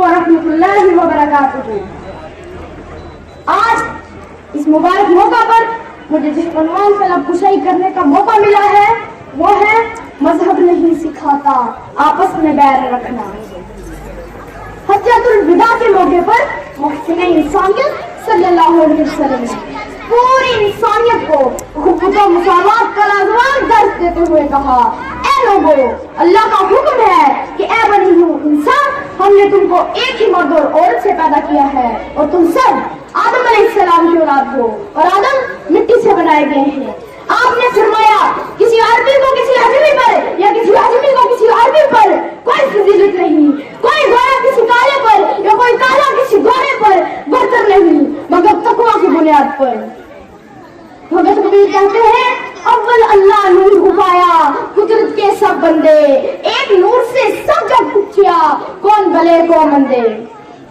वरहमतुल्लाहि वबरकातुहू। आज इस मुबारक मौका पर मुझे जिस उन्वान से लबकुशाई करने का मौका मिला है वो है मजहब नहीं सिखाता आपस में बैर रखना। हज्जतुल विदा के मौके पर मुहसिने इंसानियत सल्लल्लाहु अलैहि वसल्लम ने पूरी इंसानियत को हुकूक व मुसावात का लाजवाब दर्ज देते हुए कहा, ऐ लोगों, अल्लाह का हुक्म है कि ऐ बनी इंसान, हमने तुमको एक ही मर्द और औरत से पैदा किया है और तुम सब आदम अलैहिस्सलाम की औलाद हो और आदम मिट्टी से बनाए गए हैं। आपने फरमाया किसी अरबी को किसी अजमी पर या किसी अजमी को किसी अरबी पर कोई फजीलत नहीं, कोई गोरा किसी काले पर या कोई काला किसी गोरे पर बरतर नहीं, मगर तकवा की बुनियाद पर। भगत कबीर कहते हैं, अव्वल अल्लाह नूर उपाया कुदरत के सब बंदे, एक नूर से सब जग पूछिया कौन भले कौन मंदे।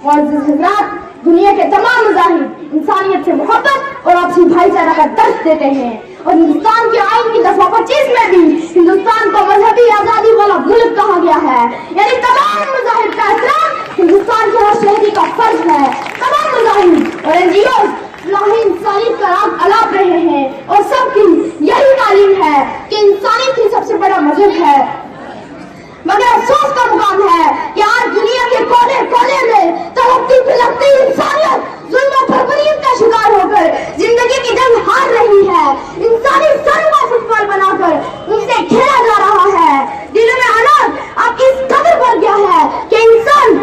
मुअज़्ज़िज़ हज़रात, दुनिया के तमाम मज़ाहिब इंसानियत से मोहब्बत और आपसी भाईचारा का दर्ज देते हैं और हिंदुस्तान के आइन की दफा 25 में भी हिंदुस्तान को मजहबी आजादी वाला मुल्क कहा गया है, यानी तमाम मज़ाहिब का एहतराम हिंदुस्तान के हर शहरी का फर्ज है। तमाम मज़ाहिब और एनजीओ इंसानियत का राग अलाप रहे हैं और सबकी यही तालीम है कि इंसानियत ही सबसे बड़ा मजहब है। मगर अफसोस का मुकाम है कि आज दुनिया के कोने कोने में तड़पती बिलखती इंसानियत जुल्म और बर्बरियत का शिकार होकर जिंदगी की जंग हार रही है। इंसानी सर को फुटबॉल बनाकर उनसे खेला जा रहा है। दिलों में अनाज अब इस कदर बढ़ गया है कि इंसान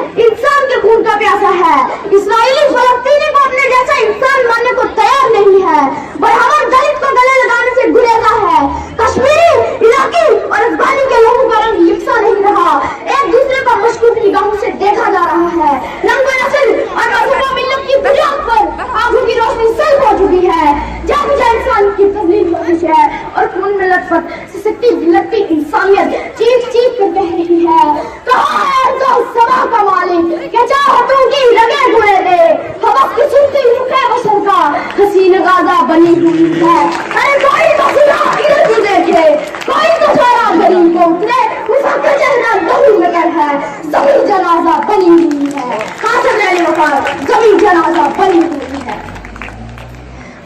के खून का प्यासा है। इस्राएली फलस्तीनी को अपने जैसा इंसान मानने को तैयार नहीं है, बराबर दलित को गले लगाने से गुरेजा है। कश्मीरी, इलाकी और अफगानी के लोगों का रंग यकसा नहीं रहा, एक दूसरे को मशकूक निगाहों से देखा जा रहा है। रंग नस्ल और मजहब व मिल्लत की बुनियाद पर आंखों की रोशनी सल्ब हो चुकी है। जब इंसान की तब्लीग होती है और खून में लथपथ सिसकती बिलखती इंसानियत चीख चीख कर कह रही है, कहाँ है तो समा का मालिक क्या चाहतों की रगें ढूंढे दे, हवस की सुनती रुखे बशर का हसीन गाजा बनी हुई है। अरे कोई तो सुना इधर भी देखे, कोई तो सारा गरीब को उतरे उसका चेहरा गमी में कर है, सभी जनाजा बनी हुई है। हासिल रहने वफार सभी जनाजा बनी हुई है।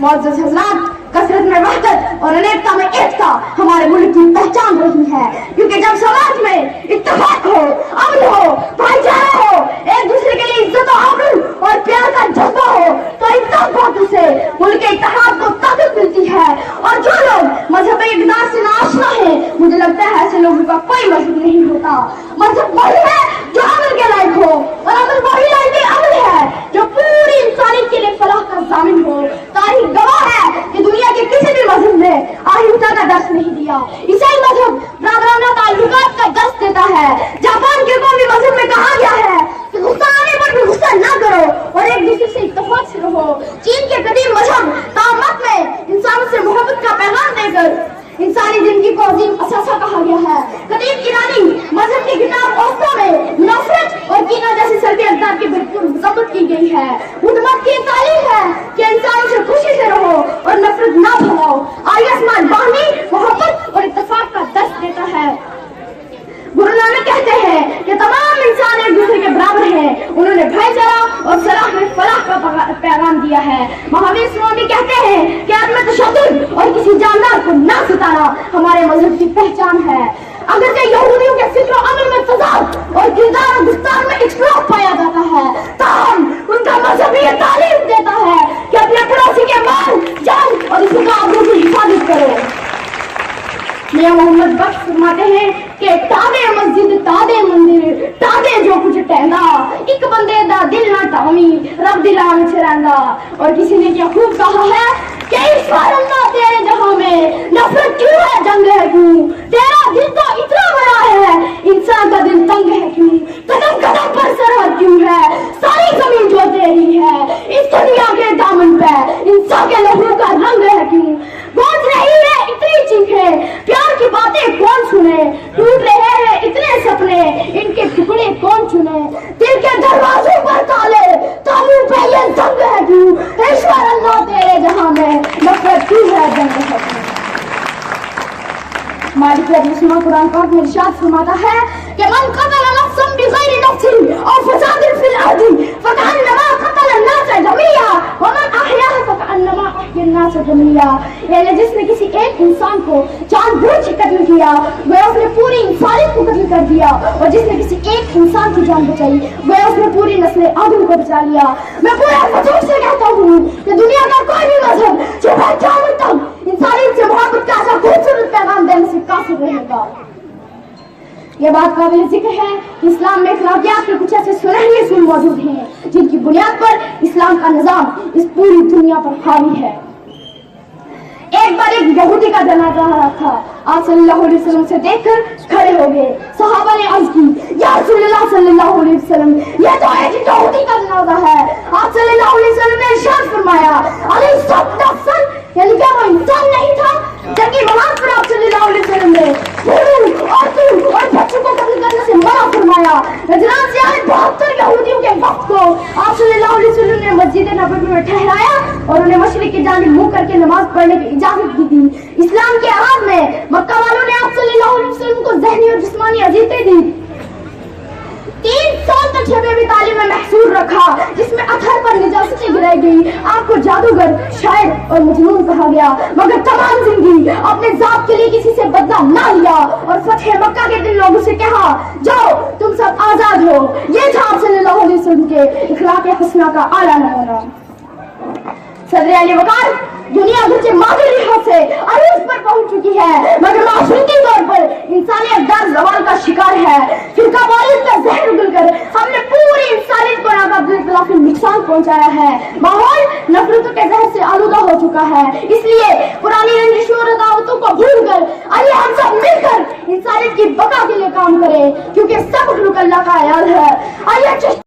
मुअज़्ज़िज़ हज़रात, कसरत में वहदत और अनेकता में एकता हमारे मुल्क की पहचान रही है, क्योंकि जब समाज में इत्तेफाक हो, अमन हो, भाईचारा हो, एक दूसरे के लिए इज्जत और आबरू और प्यार का जज्बा हो, तो इन सब बातों से मुल्क के इत्तेहाद को ताकत मिलती है। और जो लोग मजहबी इक़दार से नाआशना है, मुझे लगता है ऐसे लोगों का कोई मजहब नहीं होता। मजहब वही है जो अमल के लायक हो और अमल वही लायक अमल है जो पूरी इंसानियत के लिए फलाह का ज़ामिन हो। तारीख गवाह है कि दुनिया के किसी भी मजहब ने अहिंसा का दर्श नहीं दिया। ईसाई मजहब ब्रादराना ताल्लुकात का दर्श देता है। जापान के कौमी मजहब में कहा गया है कि गुस्सा आने पर भी गुस्सा न करो और एक दूसरे से इत्तेफाक से रहो। चीन के कदीम मजहब तामत में इंसानों से मोहब्बत का पैगाम देकर इंसानी जिंदगी को अजीम असासा कहा गया है। कदीम ईरानी मजहब की किताब औस्ता में नफरत और कीना जैसी सल्बी अक़दार की भरपूर मज़म्मत की गई है। हुकूमत की तालीम है कि इंसानों से खुशी से रहो और नफरत ना फैलाओ। आसमान बाहमी मोहब्बत और इत्तेफाक का दर्श देता है। गुरु नानक कहते हैं कि तमाम इंसान एक दूसरे के बराबर हैं। उन्होंने भाईचारा और सलाह में फलाह का पैगाम दिया है। महावीर स्वामी कहते हैं कि आत्म तशद्दुद और किसी जानदार को ना सताना हमारे मजहब की पहचान है। अगर के यहूदियों के फिक्र अमल में तज़ाद और किरदार और गुस्तान में इख्तिलाफ पाया जाता है, ताहम उनका मजहब ये तालीम देता है कि अपने पड़ोसी के माल, जान और इसका आबरू की हिफाजत करो। मियां मोहम्मद बख्श फरमाते हैं कि तादे मस्जिद तादे मंदिर तादे जो कुछ टहंदा, एक बंदे दा दिल ना टावी रब दिलां विच रहिंदा। और किसी ने क्या खूब कहा है कि ईश्वर अल्लाह तेरे जहां में नफरत क्यों है, जंग है क्यों, तेरा दिल तो इतना बड़ा है, इंसान का दिल तंग है क्यों, कदम कदम पर सरहद क्यों है, सारी जमीन जो तेरी है, इस दुनिया के दामन पे इंसान के लहू का रंग है क्यों, गूंज रही है इतनी चीखें, प्यार की बातें कौन सुने, टूट रहे हैं इतने सपने, इनके टुकड़े कौन चुने, दिल के दरवाजों पर ताले, तालों पे ये जंग है क्यों, ईश्वर अल्लाह तेरे जहां में नफरत क्यों है, जंग है क्यों। मालिक मुस्लिम कुरान पाक में इरशाद फरमाता है कि मन कतल नफ्सन बिगैर नफ्सिन और फसादिन फिल लिया, यानी जिसने किसी एक इंसान को जानबूझ के कत्ल किया गोया उसने पूरी इंसानियत को कत्ल कर दिया, और जिसने किसी एक इंसान की जान बचाई गोया उसने पूरी नस्ल आदम को बचा लिया। मैं पूरा वजूद से कहता हूँ कि दुनिया का कोई भी मजहब जो क़यामत तक इंसानियत से मोहब्बत का ऐसा खूबसूरत पैगाम देने से कासिर रहेगा। ये बात काबिल जिक्र है कि इस्लाम में अखलाकियात के कुछ ऐसे सुनहरे असूल मौजूद हैं जिनकी बुनियाद पर इस्लाम का निजाम इस पूरी दुनिया पर हावी है। एक बार एक यहूदी का जनाजा आ रहा था, आप सल्लल्लाहु अलैहि वसल्लम से देखकर खड़े हो गए। सहाबा ने अर्ज की, या रसूलुल्लाह सल्लल्लाहु अलैहि वसल्लम, यह तो एक यहूदी का जनाजा है। आप सल्लल्लाहु अलैहि वसल्लम ने इरशाद फरमाया, अरे सब नफ्सन, यानी क्या वो इंसान नहीं था? जबकि वहां पर आप सल्लल्लाहु अलैहि वसल्लम ने और बच्चों को कत्ल करने से मना फरमाया। नजरान से आए 72 यहूदियों के वक्त को आप सल्लल्लाहु अलैहि वसल्लम ने मस्जिद नबवी में ठहराया और उन्हें मशरिक की जानिब मुंह करके नमाज पढ़ने की इजाजत दी थी। इस्लाम के आगाज में मक्का वालों ने आप सल्लल्लाहु अलैहि वसल्लम को ज़हनी और जिस्मानी अज़ियतें दी। 3 साल तक शब तालीम में महसूर रखा, जिसमें अतहर पर निजासतें गिराई गई। आपको जादूगर, शायर और मजनून कहा गया, मगर तमाम जिंदगी अपने जात के लिए किसी से बदला ना लिया और फतह मक्का के दिन लोगों से कहा, जाओ तुम सब आजाद हो। ये था आप सल्लल्लाहु अलैहि वसल्लम के इखलाक हसना का आला नमूना। सदर अली वकार दुनिया भर से मादरी लिहाज से अरूज पर पहुंच चुकी है, मगर मासूमी तौर पर इंसानियत दर जवाल का शिकार है। फिरका वारिस का जहर उगलकर हमने पूरी इंसानियत को नाकाबिल नुकसान पहुंचाया है। माहौल नफरतों के जहर से आलूदा हो चुका है। इसलिए पुरानी रंजिशों और अदावतों को भूलकर आइए हम सब मिलकर इंसानियत की बका के लिए काम करें, क्योंकि सब मखलूक अल्लाह का अयाल है। आइए